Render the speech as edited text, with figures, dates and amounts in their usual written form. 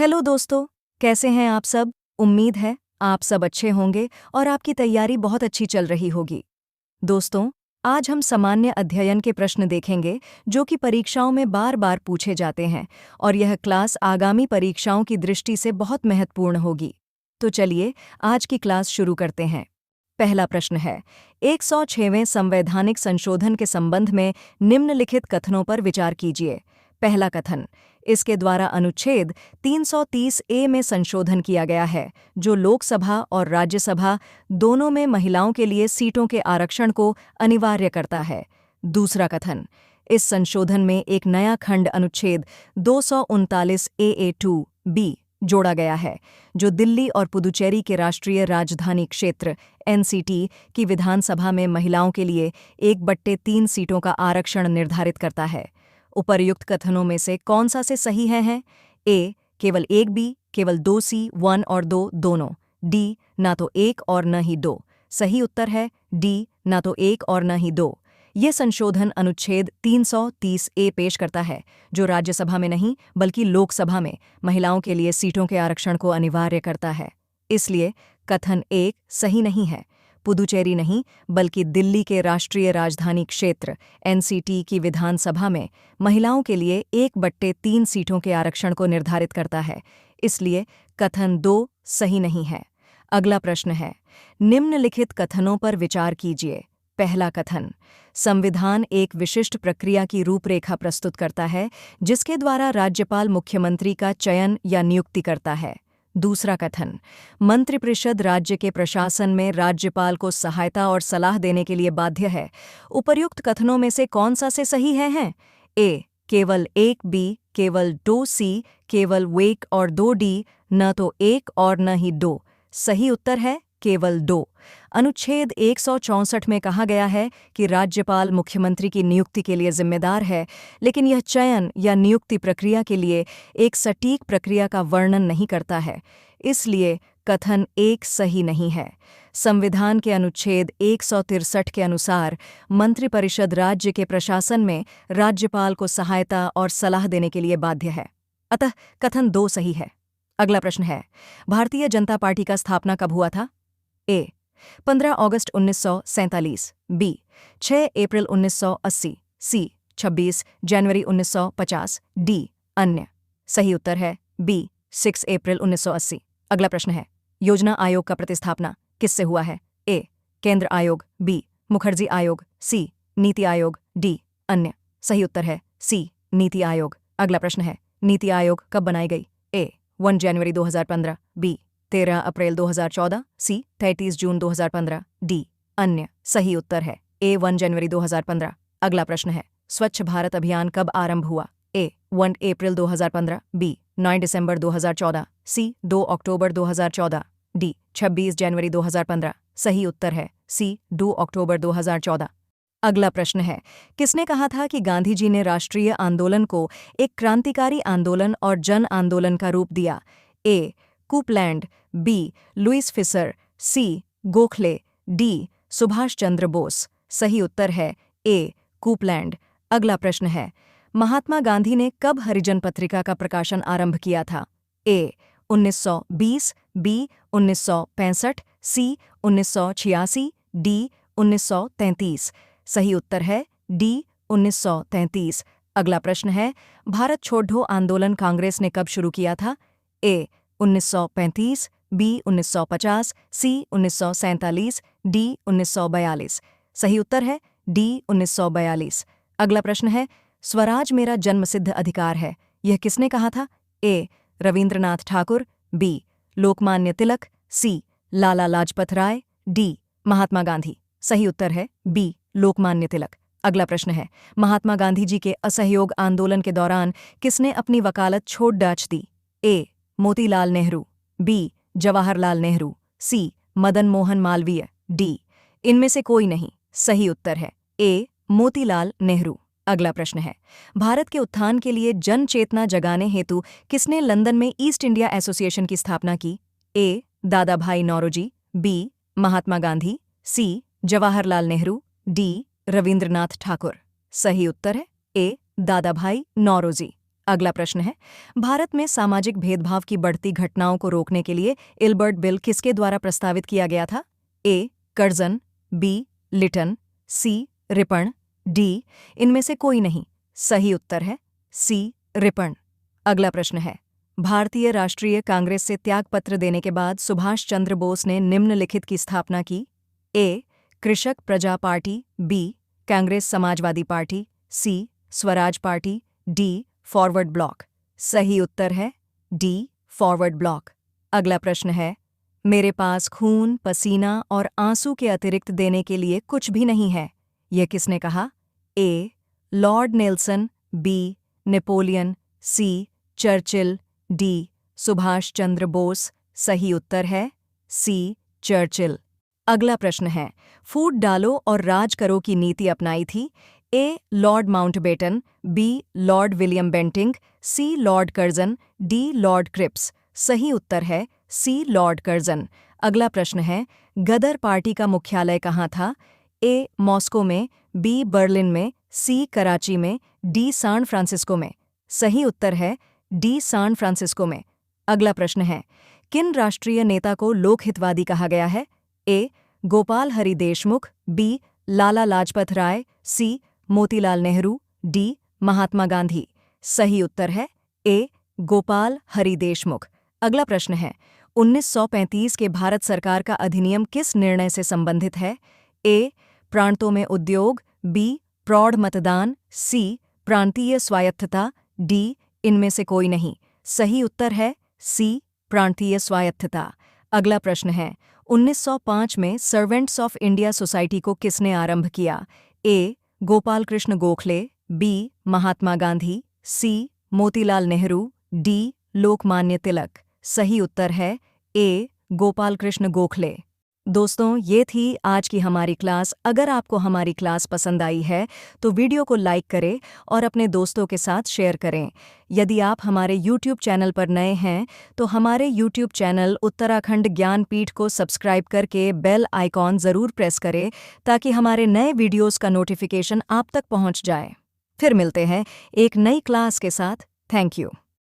Hello दोस्तों, कैसे हैं आप सब? उम्मीद है आप सब अच्छे होंगे और आपकी तैयारी बहुत अच्छी चल रही होगी। दोस्तों, आज हम सामान्य अध्ययन के प्रश्न देखेंगे जो कि परीक्षाओं में बार बार पूछे जाते हैं और यह क्लास आगामी परीक्षाओं की दृष्टि से बहुत महत्वपूर्ण होगी। तो चलिए आज की क्लास शुरू करते हैं। पहला प्रश्न है, 106वें संवैधानिक संशोधन के संबंध में निम्नलिखित कथनों पर विचार कीजिए। पहला कथन, इसके द्वारा अनुच्छेद 330 ए में संशोधन किया गया है, जो लोकसभा और राज्यसभा दोनों में महिलाओं के लिए सीटों के आरक्षण को अनिवार्य करता है। दूसरा कथन, इस संशोधन में एक नया खंड अनुच्छेद 239 AA2 बी जोड़ा गया है, जो दिल्ली और पुदुचेरी के राष्ट्रीय राजधानी क्षेत्र NCT की विधानसभा में महिलाओं के लिए 1/3 सीटों का आरक्षण निर्धारित करता है। उपर्युक्त कथनों में से कौन सा से सही है? ए, केवल 1B, केवल 2C, 1 और 2 दोनों। डी, ना तो 1 और न ही 2। सही उत्तर है डी, ना तो 1 और न ही 2। ये संशोधन अनुच्छेद 330 ए पेश करता है, जो राज्यसभा में नहीं बल्कि लोकसभा में महिलाओं के लिए सीटों के आरक्षण को अनिवार्य करता है। इसलिए कथन 1 सही नहीं है। पुदुचेरी नहीं बल्कि दिल्ली के राष्ट्रीय राजधानी क्षेत्र NCT की विधानसभा में महिलाओं के लिए 1/3 सीटों के आरक्षण को निर्धारित करता है। इसलिए कथन 2 सही नहीं है। अगला प्रश्न है, निम्नलिखित कथनों पर विचार कीजिए। पहला कथन, संविधान एक विशिष्ट प्रक्रिया की रूपरेखा प्रस्तुत करता है जिसके द्वारा राज्यपाल मुख्यमंत्री का चयन या नियुक्ति करता है। दूसरा कथन, मंत्रिपरिषद राज्य के प्रशासन में राज्यपाल को सहायता और सलाह देने के लिए बाध्य है। उपर्युक्त कथनों में से कौन सा से सही है? ए, केवल 1B, केवल 2C, केवल 1 और 2D, न तो 1 और न ही 2। सही उत्तर है केवल 2। अनुच्छेद 164 में कहा गया है कि राज्यपाल मुख्यमंत्री की नियुक्ति के लिए जिम्मेदार है, लेकिन यह चयन या नियुक्ति प्रक्रिया के लिए एक सटीक प्रक्रिया का वर्णन नहीं करता है। इसलिए कथन 1 सही नहीं है। संविधान के अनुच्छेद 163 के अनुसार मंत्रिपरिषद राज्य के प्रशासन में राज्यपाल को सहायता और सलाह देने के लिए बाध्य है। अतः कथन 2 सही है। अगला प्रश्न है, भारतीय जनता पार्टी का स्थापना कब हुआ था? ए, 15 अगस्त 1947, बी, 6 अप्रैल 1980, सी, 26 जनवरी 1950, डी, अन्य। सही उत्तर है बी, 6 अप्रैल 1980। अगला प्रश्न है, योजना आयोग का प्रतिस्थापना किससे हुआ है? ए, केंद्र आयोग, बी, मुखर्जी आयोग, सी, नीति आयोग, डी, अन्य। सही उत्तर है सी, नीति आयोग। अगला प्रश्न है, नीति आयोग कब बनाई गई? ए, 1 जनवरी 2015, बी, 13 अप्रैल 2014, सी, 30 जून 2015, डी, अन्य। सही उत्तर है ए, 1 जनवरी 2015। अगला प्रश्न है, स्वच्छ भारत अभियान कब आरंभ हुआ? ए, 1 अप्रैल 2015, बी, 9 दिसंबर 2014, सी, 2 अक्टूबर 2014, डी, 26 जनवरी 2015। सही उत्तर है सी, 2 अक्टूबर 2014। अगला प्रश्न है, किसने कहा था कि गांधी जी ने राष्ट्रीय आंदोलन को एक क्रांतिकारी आंदोलन और जन आंदोलन का रूप दिया? ए, कूपलैंड, बी, लुईस फिशर, सी, गोखले, डी, सुभाष चंद्र बोस। सही उत्तर है ए, कूपलैंड। अगला प्रश्न है, महात्मा गांधी ने कब हरिजन पत्रिका का प्रकाशन आरंभ किया था? ए, 1920, बी, 1965, सी, 1986, डी, 1933। सही उत्तर है डी, 1933। अगला प्रश्न है, भारत छोड़ो आंदोलन कांग्रेस ने कब शुरू किया था? ए, 1935, बी, 1950, सी, 1947, डी, 1942। सही उत्तर है डी, 1942। अगला प्रश्न है, स्वराज मेरा जन्मसिद्ध अधिकार है, यह किसने कहा था? ए, रविंद्रनाथ ठाकुर, बी, लोकमान्य तिलक, सी, लाला लाजपत राय, डी, महात्मा गांधी। सही उत्तर है बी, लोकमान्य तिलक। अगला प्रश्न है, महात्मा गांधी जी के असहयोग आंदोलन के दौरान किसने अपनी वकालत छोड़ डाच दी? ए, मोतीलाल नेहरू, बी, जवाहरलाल नेहरू, सी, मदन मोहन मालवीय, डी, इनमें से कोई नहीं। सही उत्तर है ए, मोतीलाल नेहरू। अगला प्रश्न है, भारत के उत्थान के लिए जन चेतना जगाने हेतु किसने लंदन में ईस्ट इंडिया एसोसिएशन की स्थापना की? ए, दादा भाई नौरोजी, बी, महात्मा गांधी, सी, जवाहरलाल नेहरू, डी, रविंद्रनाथ ठाकुर। सही उत्तर है ए, दादा भाई नौरोजी। अगला प्रश्न है, भारत में सामाजिक भेदभाव की बढ़ती घटनाओं को रोकने के लिए इल्बर्ट बिल किसके द्वारा प्रस्तावित किया गया था? A. Curzon, B. Lytton, C. Ripon, D. इनमें से कोई नहीं। सही उत्तर है सी. रिपन। अगला प्रश्न है, भारतीय राष्ट्रीय कांग्रेस से त्यागपत्र देने के बाद सुभाष चंद्र बोस ने निम्नलिखित की स्थापना की? A. Krishak Praja Party, B. Congress Samajwadi Party, C. Swaraj Party, D. Forward Bloc. सही उत्तर है डी. Forward block. अगला प्रश्न है, मेरे पास खून, पसीना और आंसू के अतिरिक्त देने के लिए कुछ भी नहीं है, यह किसने कहा? A. Lord Nelson, B. Napoleon, C. Churchill, D. Subhash Chandra Bose. सही उत्तर है सी. चर्चिल। अगला प्रश्न है, फूट डालो और राज करो की नीति अपनाई थी? A. Lord Mountbatten, B. Lord William Bentinck, C. Lord Curzon, D. Lord Cripps. सही उत्तर है सी. Lord Curzon. अगला प्रश्न है, गदर पार्टी का मुख्यालय कहाँ था? ए. मॉस्को में, बी. बर्लिन में, सी. कराची में, डी. सैन फ्रांसिस्को में। सही उत्तर है डी. सैन फ्रांसिस्को में। अगला प्रश्न है, किन राष्ट्रीय नेता को लोकहितवादी कहा गया है? ए. गोपाल हरि देशमुख, बी. लाला लाजपत राय, सी. मोतीलाल नेहरू, डी. महात्मा गांधी। सही उत्तर है ए. गोपाल हरि देशमुख। अगला प्रश्न है, 1935 के भारत सरकार का अधिनियम किस निर्णय से संबंधित है? ए. प्रांतों में उद्योग, बी. प्रौढ़ मतदान, सी. प्रांतीय स्वायत्तता, डी. इनमें से कोई नहीं। सही उत्तर है सी. प्रांतीय स्वायत्तता। अगला प्रश्न है, 1905 में सर्वेंट्स ऑफ इंडिया सोसाइटी को किसने आरंभ किया? ए. गोपाल कृष्ण गोखले, बी. महात्मा गांधी, सी. मोतीलाल नेहरू, डी. लोकमान्य तिलक। सही उत्तर है ए. गोपाल कृष्ण गोखले। दोस्तों, ये थी आज की हमारी क्लास। अगर आपको हमारी क्लास पसंद आई है तो वीडियो को लाइक करें और अपने दोस्तों के साथ शेयर करें। यदि आप हमारे YouTube चैनल पर नए हैं तो हमारे YouTube चैनल उत्तराखंड ज्ञानपीठ को सब्सक्राइब करके बेल आइकॉन ज़रूर प्रेस करें ताकि हमारे नए वीडियोस का नोटिफिकेशन आप तक पहुंच जाए। फिर मिलते हैं एक नई क्लास के साथ। Thank you.